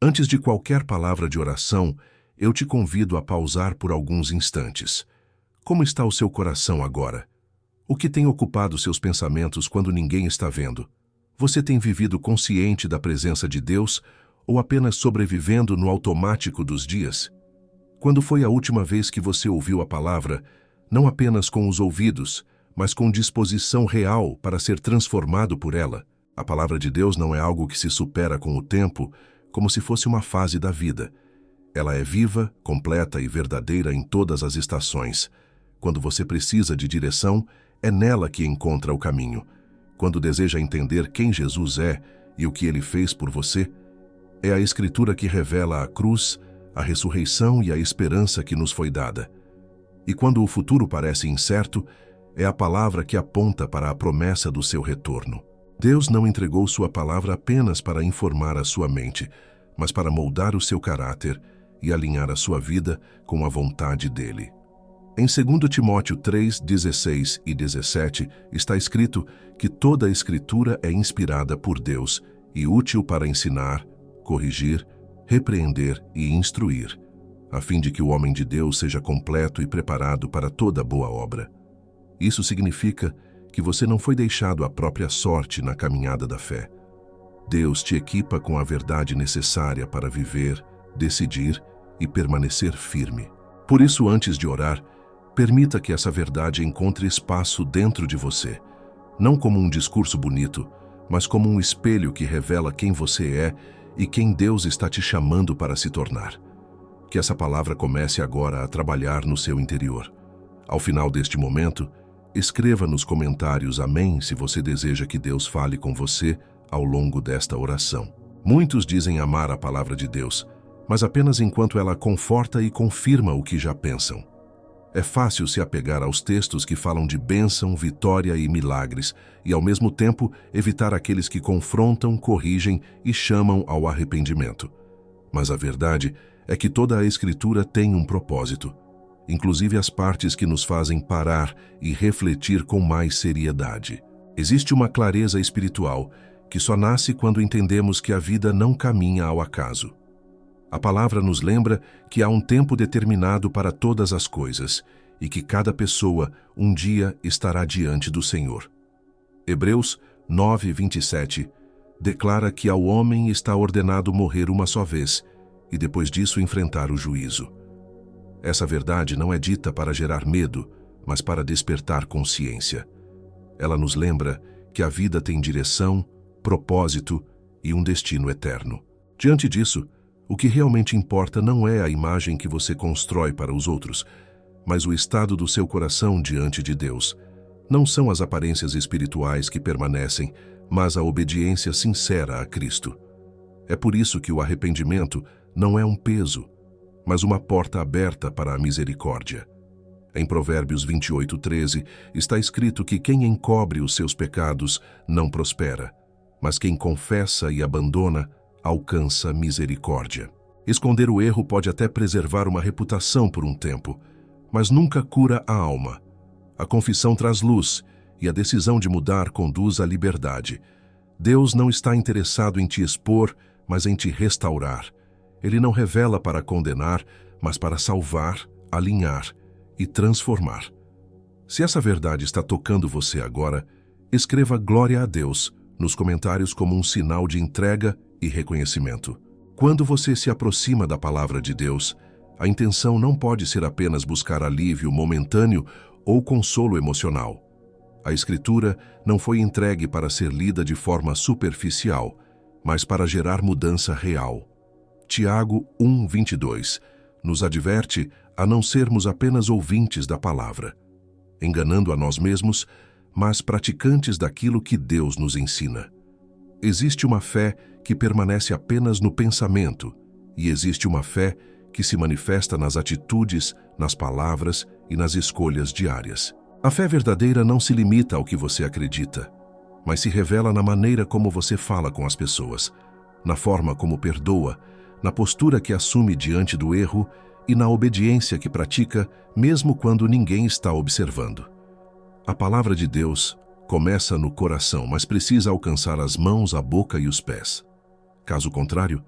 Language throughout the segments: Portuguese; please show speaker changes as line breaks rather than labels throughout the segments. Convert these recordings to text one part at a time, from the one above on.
Antes de qualquer palavra de oração, eu te convido a pausar por alguns instantes. Como está o seu coração agora? O que tem ocupado seus pensamentos quando ninguém está vendo? Você tem vivido consciente da presença de Deus ou apenas sobrevivendo no automático dos dias? Quando foi a última vez que você ouviu a palavra, não apenas com os ouvidos, mas com disposição real para ser transformado por ela? A palavra de Deus não é algo que se supera com o tempo, como se fosse uma fase da vida. Ela é viva, completa e verdadeira em todas as estações. Quando você precisa de direção, é nela que encontra o caminho. Quando deseja entender quem Jesus é e o que ele fez por você, é a Escritura que revela a cruz, a ressurreição e a esperança que nos foi dada. E quando o futuro parece incerto, é a palavra que aponta para a promessa do seu retorno. Deus não entregou sua palavra apenas para informar a sua mente, mas para moldar o seu caráter e alinhar a sua vida com a vontade dele. Em 2 Timóteo 3, 16 e 17, está escrito que toda a Escritura é inspirada por Deus e útil para ensinar, corrigir, repreender e instruir, a fim de que o homem de Deus seja completo e preparado para toda boa obra. Isso significa que você não foi deixado à própria sorte na caminhada da fé. Deus te equipa com a verdade necessária para viver, decidir e permanecer firme. Por isso, antes de orar, permita que essa verdade encontre espaço dentro de você, não como um discurso bonito, mas como um espelho que revela quem você é e quem Deus está te chamando para se tornar. Que essa palavra comece agora a trabalhar no seu interior. Ao final deste momento, escreva nos comentários amém se você deseja que Deus fale com você ao longo desta oração. Muitos dizem amar a palavra de Deus, mas apenas enquanto ela conforta e confirma o que já pensam. É fácil se apegar aos textos que falam de bênção, vitória e milagres, e ao mesmo tempo evitar aqueles que confrontam, corrigem e chamam ao arrependimento. Mas a verdade é que toda a Escritura tem um propósito, inclusive as partes que nos fazem parar e refletir com mais seriedade. Existe uma clareza espiritual que só nasce quando entendemos que a vida não caminha ao acaso. A palavra nos lembra que há um tempo determinado para todas as coisas e que cada pessoa um dia estará diante do Senhor. Hebreus 9, 27 declara que ao homem está ordenado morrer uma só vez e depois disso enfrentar o juízo. Essa verdade não é dita para gerar medo, mas para despertar consciência. Ela nos lembra que a vida tem direção, propósito e um destino eterno. Diante disso, o que realmente importa não é a imagem que você constrói para os outros, mas o estado do seu coração diante de Deus. Não são as aparências espirituais que permanecem, mas a obediência sincera a Cristo. É por isso que o arrependimento não é um peso, mas uma porta aberta para a misericórdia. Em Provérbios 28:13 está escrito que quem encobre os seus pecados não prospera, mas quem confessa e abandona alcança misericórdia. Esconder o erro pode até preservar uma reputação por um tempo, mas nunca cura a alma. A confissão traz luz e a decisão de mudar conduz à liberdade. Deus não está interessado em te expor, mas em te restaurar. Ele não revela para condenar, mas para salvar, alinhar e transformar. Se essa verdade está tocando você agora, escreva glória a Deus nos comentários como um sinal de entrega e reconhecimento. Quando você se aproxima da palavra de Deus, a intenção não pode ser apenas buscar alívio momentâneo ou consolo emocional. A Escritura não foi entregue para ser lida de forma superficial, mas para gerar mudança real. Tiago 1:22 nos adverte a não sermos apenas ouvintes da palavra, enganando a nós mesmos, mas praticantes daquilo que Deus nos ensina. Existe uma fé que permanece apenas no pensamento, e existe uma fé que se manifesta nas atitudes, nas palavras e nas escolhas diárias. A fé verdadeira não se limita ao que você acredita, mas se revela na maneira como você fala com as pessoas, na forma como perdoa, na postura que assume diante do erro e na obediência que pratica mesmo quando ninguém está observando. A palavra de Deus começa no coração, mas precisa alcançar as mãos, a boca e os pés. Caso contrário,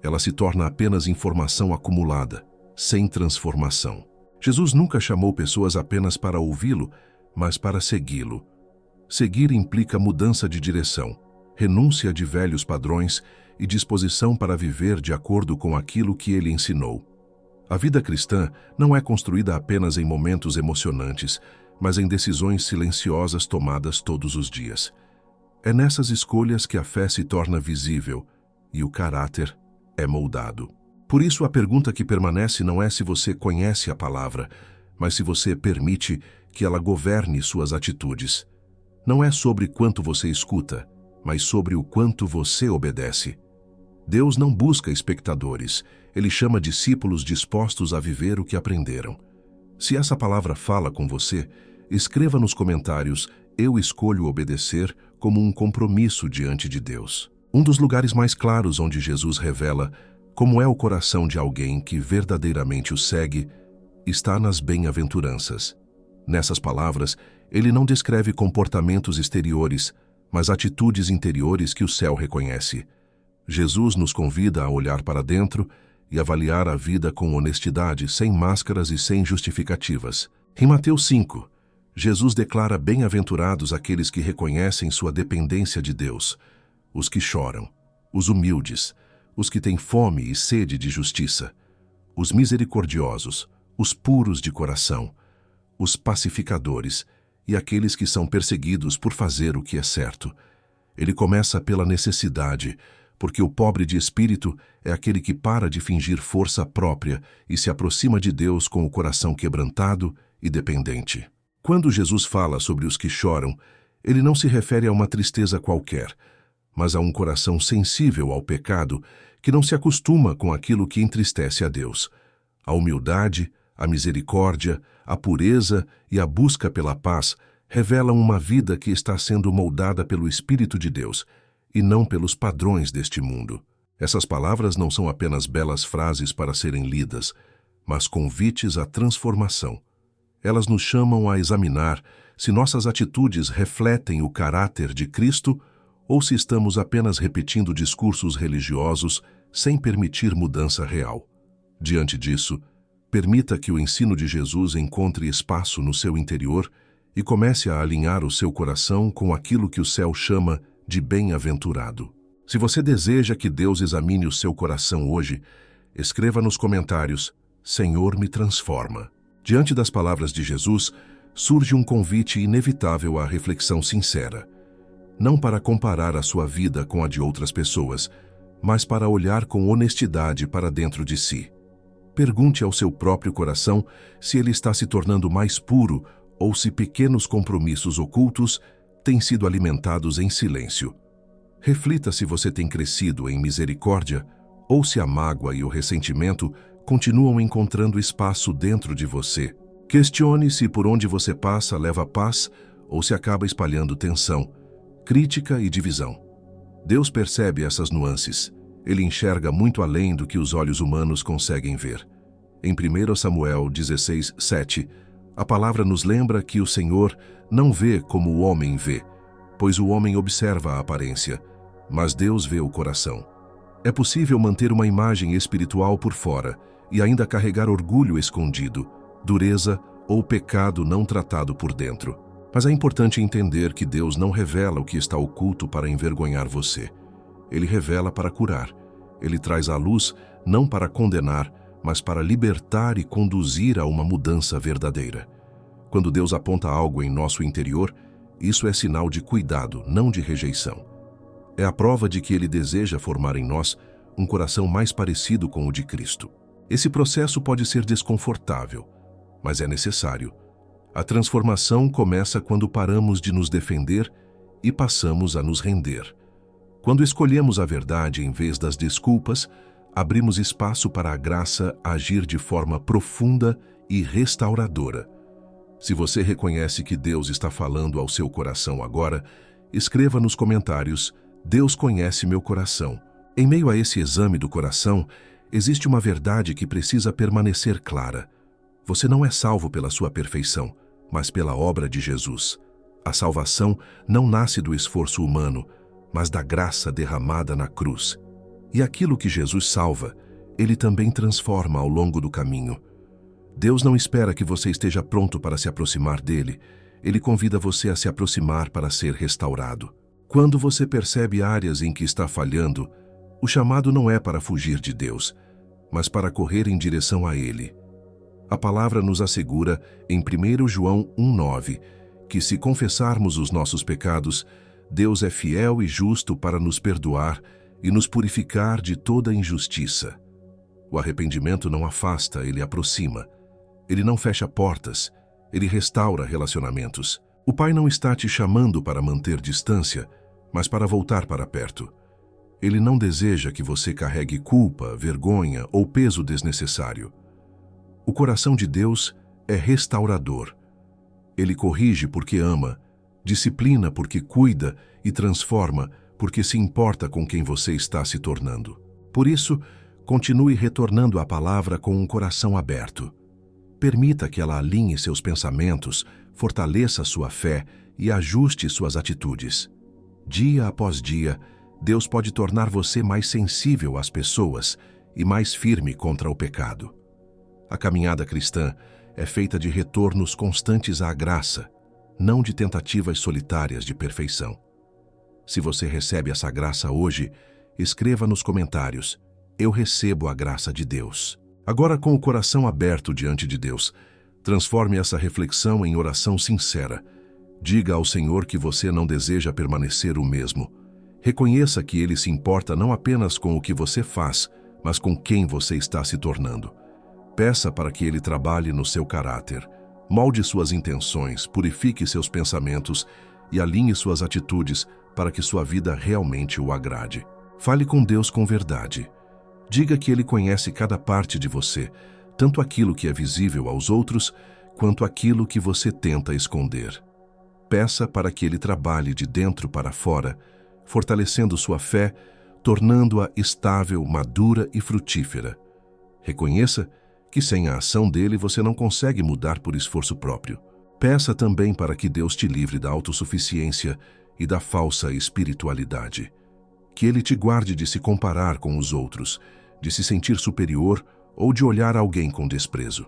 Ela se torna apenas informação acumulada, sem transformação. Jesus nunca chamou pessoas apenas para ouvi-lo, mas para segui-lo. Seguir implica mudança de direção, renúncia de velhos padrões e disposição para viver de acordo com aquilo que ele ensinou. A vida cristã não é construída apenas em momentos emocionantes, mas em decisões silenciosas tomadas todos os dias. É nessas escolhas que a fé se torna visível e o caráter é moldado. Por isso, a pergunta que permanece não é se você conhece a palavra, mas se você permite que ela governe suas atitudes. Não é sobre quanto você escuta, mas sobre o quanto você obedece. Deus não busca espectadores, ele chama discípulos dispostos a viver o que aprenderam. Se essa palavra fala com você, escreva nos comentários: eu escolho obedecer, como um compromisso diante de Deus. Um dos lugares mais claros onde Jesus revela como é o coração de alguém que verdadeiramente o segue está nas bem-aventuranças. Nessas palavras, ele não descreve comportamentos exteriores, mas atitudes interiores que o céu reconhece. Jesus nos convida a olhar para dentro e avaliar a vida com honestidade, sem máscaras e sem justificativas. Em Mateus 5, Jesus declara bem-aventurados aqueles que reconhecem sua dependência de Deus, os que choram, os humildes, os que têm fome e sede de justiça, os misericordiosos, os puros de coração, os pacificadores e aqueles que são perseguidos por fazer o que é certo. Ele começa pela necessidade, porque o pobre de espírito é aquele que para de fingir força própria e se aproxima de Deus com o coração quebrantado e dependente. Quando Jesus fala sobre os que choram, ele não se refere a uma tristeza qualquer, mas a um coração sensível ao pecado que não se acostuma com aquilo que entristece a Deus. A humildade, a misericórdia, a pureza e a busca pela paz revelam uma vida que está sendo moldada pelo Espírito de Deus e não pelos padrões deste mundo. Essas palavras não são apenas belas frases para serem lidas, mas convites à transformação. Elas nos chamam a examinar se nossas atitudes refletem o caráter de Cristo ou se estamos apenas repetindo discursos religiosos sem permitir mudança real. Diante disso, permita que o ensino de Jesus encontre espaço no seu interior e comece a alinhar o seu coração com aquilo que o céu chama de bem-aventurado. Se você deseja que Deus examine o seu coração hoje, escreva nos comentários: Senhor, me transforma. Diante das palavras de Jesus, surge um convite inevitável à reflexão sincera. Não para comparar a sua vida com a de outras pessoas, mas para olhar com honestidade para dentro de si. Pergunte ao seu próprio coração se ele está se tornando mais puro ou se pequenos compromissos ocultos têm sido alimentados em silêncio. Reflita se você tem crescido em misericórdia ou se a mágoa e o ressentimento continuam encontrando espaço dentro de você. Questione se por onde você passa leva paz ou se acaba espalhando tensão, crítica e divisão. Deus percebe essas nuances. Ele enxerga muito além do que os olhos humanos conseguem ver. Em 1 Samuel 16:7, a palavra nos lembra que o Senhor não vê como o homem vê, pois o homem observa a aparência, mas Deus vê o coração. É possível manter uma imagem espiritual por fora e ainda carregar orgulho escondido, dureza ou pecado não tratado por dentro. Mas é importante entender que Deus não revela o que está oculto para envergonhar você. Ele revela para curar. Ele traz à luz não para condenar, mas para libertar e conduzir a uma mudança verdadeira. Quando Deus aponta algo em nosso interior, isso é sinal de cuidado, não de rejeição. É a prova de que Ele deseja formar em nós um coração mais parecido com o de Cristo. Esse processo pode ser desconfortável, mas é necessário. A transformação começa quando paramos de nos defender e passamos a nos render. Quando escolhemos a verdade em vez das desculpas, abrimos espaço para a graça agir de forma profunda e restauradora. Se você reconhece que Deus está falando ao seu coração agora, escreva nos comentários: Deus conhece meu coração. Em meio a esse exame do coração, existe uma verdade que precisa permanecer clara. Você não é salvo pela sua perfeição, mas pela obra de Jesus. A salvação não nasce do esforço humano, mas da graça derramada na cruz. E aquilo que Jesus salva, Ele também transforma ao longo do caminho. Deus não espera que você esteja pronto para se aproximar dele. Ele convida você a se aproximar para ser restaurado. Quando você percebe áreas em que está falhando, o chamado não é para fugir de Deus, mas para correr em direção a Ele. A palavra nos assegura, em 1 João 1,9, que se confessarmos os nossos pecados, Deus é fiel e justo para nos perdoar e nos purificar de toda injustiça. O arrependimento não afasta, ele aproxima. Ele não fecha portas, ele restaura relacionamentos. O Pai não está te chamando para manter distância, mas para voltar para perto. Ele não deseja que você carregue culpa, vergonha ou peso desnecessário. O coração de Deus é restaurador. Ele corrige porque ama, disciplina porque cuida e transforma porque se importa com quem você está se tornando. Por isso, continue retornando à palavra com um coração aberto. Permita que ela alinhe seus pensamentos, fortaleça sua fé e ajuste suas atitudes. Dia após dia, Deus pode tornar você mais sensível às pessoas e mais firme contra o pecado. A caminhada cristã é feita de retornos constantes à graça, não de tentativas solitárias de perfeição. Se você recebe essa graça hoje, escreva nos comentários: eu recebo a graça de Deus. Agora, com o coração aberto diante de Deus, transforme essa reflexão em oração sincera. Diga ao Senhor que você não deseja permanecer o mesmo. Reconheça que Ele se importa não apenas com o que você faz, mas com quem você está se tornando. Peça para que Ele trabalhe no seu caráter, molde suas intenções, purifique seus pensamentos e alinhe suas atitudes para que sua vida realmente o agrade. Fale com Deus com verdade. Diga que Ele conhece cada parte de você, tanto aquilo que é visível aos outros, quanto aquilo que você tenta esconder. Peça para que Ele trabalhe de dentro para fora, fortalecendo sua fé, tornando-a estável, madura e frutífera. Reconheça que sem a ação dele você não consegue mudar por esforço próprio. Peça também para que Deus te livre da autossuficiência e da falsa espiritualidade. Que Ele te guarde de se comparar com os outros, de se sentir superior ou de olhar alguém com desprezo.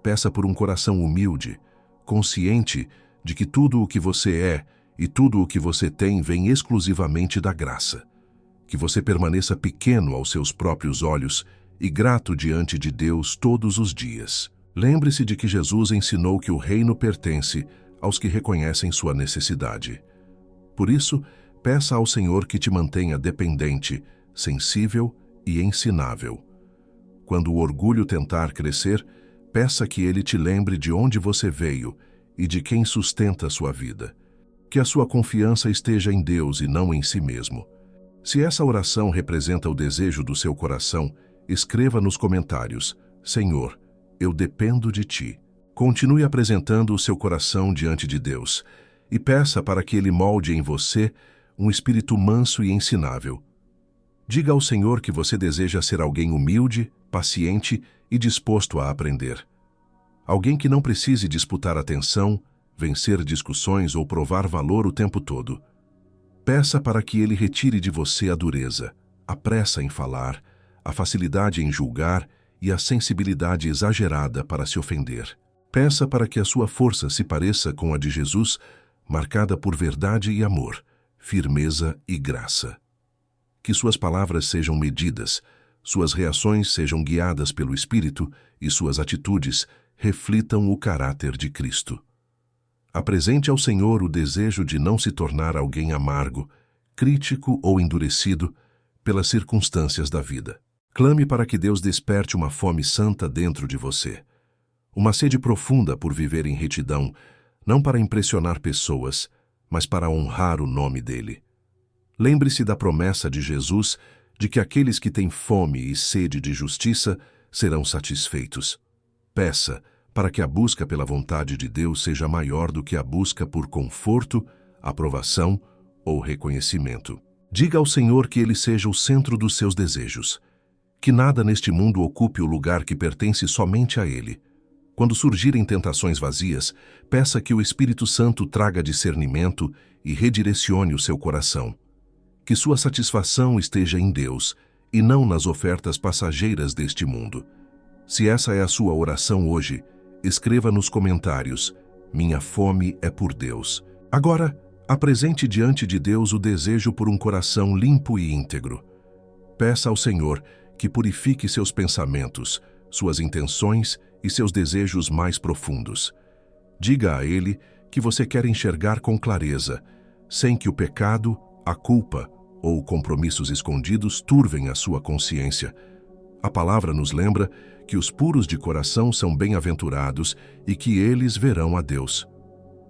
Peça por um coração humilde, consciente de que tudo o que você é e tudo o que você tem vem exclusivamente da graça. Que você permaneça pequeno aos seus próprios olhos e grato diante de Deus todos os dias. Lembre-se de que Jesus ensinou que o reino pertence aos que reconhecem sua necessidade. Por isso, peça ao Senhor que te mantenha dependente, sensível e ensinável. Quando o orgulho tentar crescer, peça que Ele te lembre de onde você veio e de quem sustenta sua vida. Que a sua confiança esteja em Deus e não em si mesmo. Se essa oração representa o desejo do seu coração, escreva nos comentários: Senhor, eu dependo de Ti. Continue apresentando o seu coração diante de Deus e peça para que Ele molde em você um espírito manso e ensinável. Diga ao Senhor que você deseja ser alguém humilde, paciente e disposto a aprender. Alguém que não precise disputar atenção, vencer discussões ou provar valor o tempo todo. Peça para que Ele retire de você a dureza, a pressa em falar, a facilidade em julgar e a sensibilidade exagerada para se ofender. Peça para que a sua força se pareça com a de Jesus, marcada por verdade e amor, firmeza e graça. Que suas palavras sejam medidas, suas reações sejam guiadas pelo Espírito e suas atitudes reflitam o caráter de Cristo. Apresente ao Senhor o desejo de não se tornar alguém amargo, crítico ou endurecido pelas circunstâncias da vida. Clame para que Deus desperte uma fome santa dentro de você. Uma sede profunda por viver em retidão, não para impressionar pessoas, mas para honrar o nome dele. Lembre-se da promessa de Jesus de que aqueles que têm fome e sede de justiça serão satisfeitos. Peça para que a busca pela vontade de Deus seja maior do que a busca por conforto, aprovação ou reconhecimento. Diga ao Senhor que Ele seja o centro dos seus desejos. Que nada neste mundo ocupe o lugar que pertence somente a Ele. Quando surgirem tentações vazias, peça que o Espírito Santo traga discernimento e redirecione o seu coração. Que sua satisfação esteja em Deus e não nas ofertas passageiras deste mundo. Se essa é a sua oração hoje, escreva nos comentários: minha fome é por Deus. Agora, apresente diante de Deus o desejo por um coração limpo e íntegro. Peça ao Senhor que purifique seus pensamentos, suas intenções e seus desejos mais profundos. Diga a Ele que você quer enxergar com clareza, sem que o pecado, a culpa ou compromissos escondidos turvem a sua consciência. A palavra nos lembra que os puros de coração são bem-aventurados e que eles verão a Deus.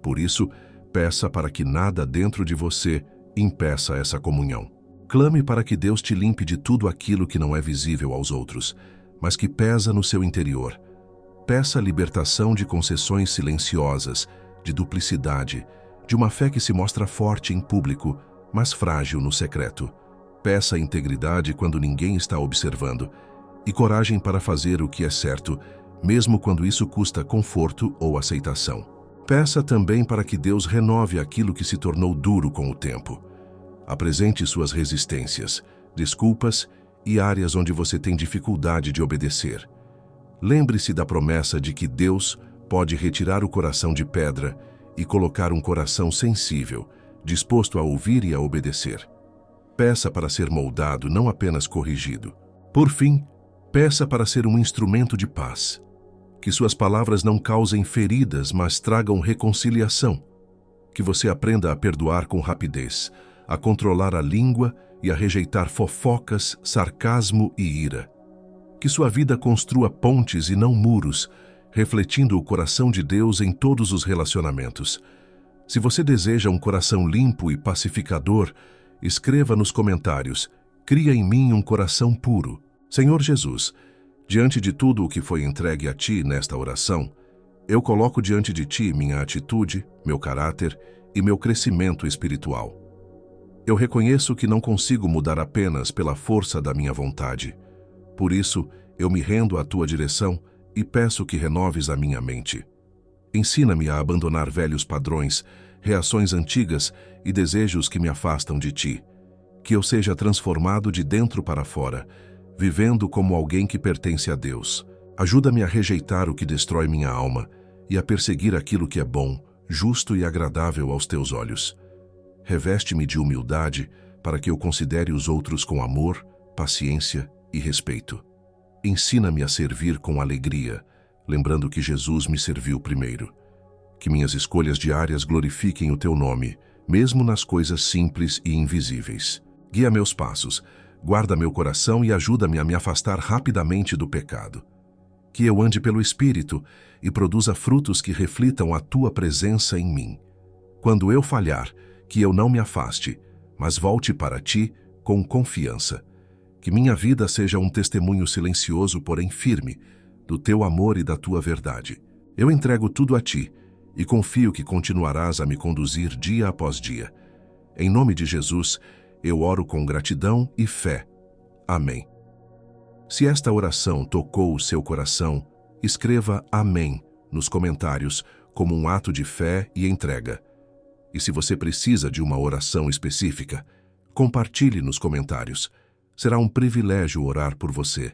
Por isso, peça para que nada dentro de você impeça essa comunhão. Clame para que Deus te limpe de tudo aquilo que não é visível aos outros, mas que pesa no seu interior. Peça libertação de concessões silenciosas, de duplicidade, de uma fé que se mostra forte em público, mas frágil no secreto. Peça integridade quando ninguém está observando e coragem para fazer o que é certo, mesmo quando isso custa conforto ou aceitação. Peça também para que Deus renove aquilo que se tornou duro com o tempo. Apresente suas resistências, desculpas e áreas onde você tem dificuldade de obedecer. Lembre-se da promessa de que Deus pode retirar o coração de pedra e colocar um coração sensível, disposto a ouvir e a obedecer. Peça para ser moldado, não apenas corrigido. Por fim, peça para ser um instrumento de paz. Que suas palavras não causem feridas, mas tragam reconciliação. Que você aprenda a perdoar com rapidez, a controlar a língua e a rejeitar fofocas, sarcasmo e ira. Que sua vida construa pontes e não muros, refletindo o coração de Deus em todos os relacionamentos. Se você deseja um coração limpo e pacificador, escreva nos comentários: cria em mim um coração puro. Senhor Jesus, diante de tudo o que foi entregue a Ti nesta oração, eu coloco diante de Ti minha atitude, meu caráter e meu crescimento espiritual. Eu reconheço que não consigo mudar apenas pela força da minha vontade. Por isso, eu me rendo à Tua direção e peço que renoves a minha mente. Ensina-me a abandonar velhos padrões, reações antigas e desejos que me afastam de Ti. Que eu seja transformado de dentro para fora, vivendo como alguém que pertence a Deus. Ajuda-me a rejeitar o que destrói minha alma e a perseguir aquilo que é bom, justo e agradável aos Teus olhos. Reveste-me de humildade para que eu considere os outros com amor, paciência e respeito. Ensina-me a servir com alegria, lembrando que Jesus me serviu primeiro. Que minhas escolhas diárias glorifiquem o Teu nome, mesmo nas coisas simples e invisíveis. Guia meus passos, guarda meu coração e ajuda-me a me afastar rapidamente do pecado. Que eu ande pelo Espírito e produza frutos que reflitam a Tua presença em mim. Quando eu falhar, que eu não me afaste, mas volte para Ti com confiança. Que minha vida seja um testemunho silencioso, porém firme, do Teu amor e da Tua verdade. Eu entrego tudo a Ti e confio que continuarás a me conduzir dia após dia. Em nome de Jesus, eu oro com gratidão e fé. Amém. Se esta oração tocou o seu coração, escreva Amém nos comentários como um ato de fé e entrega. E se você precisa de uma oração específica, compartilhe nos comentários. Será um privilégio orar por você.